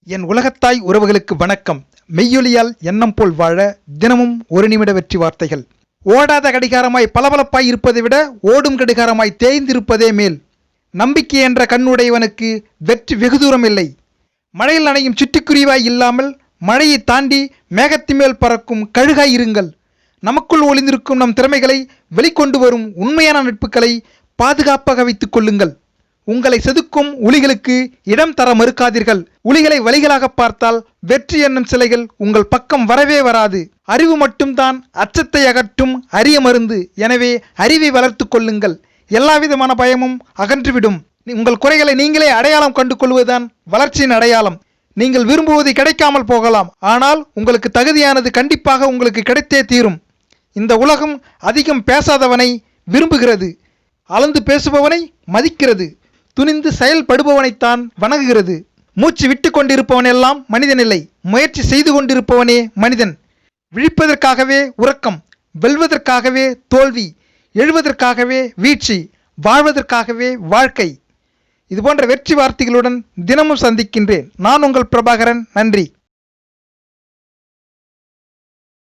என் உலகத்தாய் உறவுகளுக்கு வணக்கம். மெய்யொலியால் எண்ணம் போல் வாழ தினமும் ஒரு நிமிட வெற்றி வார்த்தைகள். ஓடாத கடிகாரமாய் பளபளப்பாய் இருப்பதை விட ஓடும் கடிகாரமாய் தேய்ந்திருப்பதே மேல். நம்பிக்கை என்ற கண்ணுடையவனுக்கு வெற்றி வெகு தூரம் இல்லை. மழையில் நனையும் சிட்டுக்குருவாய் இல்லாமல் மழையை தாண்டி மேகத்தின் மேல் பறக்கும் கழுகாய் இருங்கள். நமக்குள் ஒளிந்திருக்கும் நம் திறமைகளை வெளிக்கொண்டு வரும் உண்மையான நட்புகளை பாதுகாப்பாக வைத்துக் கொள்ளுங்கள். உங்களை செதுக்கும் உளிகளுக்கு இடம் தர மறுக்காதீர்கள். உளிகளை வழிகளாக பார்த்தால் வெற்றி என்னும் சிலைகள் உங்கள் பக்கம் வரவே வராது. அறிவு மட்டும்தான் அச்சத்தை அகற்றும் அரிய மருந்து. எனவே அறிவை வளர்த்து கொள்ளுங்கள். எல்லாவிதமான பயமும் அகன்றுவிடும். உங்கள் குறைகளை நீங்களே அடையாளம் கண்டு கொள்வதுதான் வளர்ச்சியின் அடையாளம். நீங்கள் விரும்புவது கிடைக்காமல் போகலாம், ஆனால் உங்களுக்கு தகுதியானது கண்டிப்பாக உங்களுக்கு கிடைத்தே தீரும். இந்த உலகம் அதிகம் பேசாதவனை விரும்புகிறது, அளந்து பேசுபவனை மதிக்கிறது, துணிந்து செயல்படுபவனைத்தான் வணங்குகிறது. மூச்சு விட்டு கொண்டிருப்பவனெல்லாம் மனிதனில்லை, முயற்சி செய்து கொண்டிருப்பவனே மனிதன். விழிப்பதற்காகவே உறக்கம், வெல்வதற்காகவே தோல்வி, எழுவதற்காகவே வீழ்ச்சி, வாழ்வதற்காகவே வாழ்க்கை. இதுபோன்ற வெற்றி வார்த்தைகளுடன் தினமும் சந்திக்கின்றேன். நான் உங்கள் பிரபாகரன். நன்றி.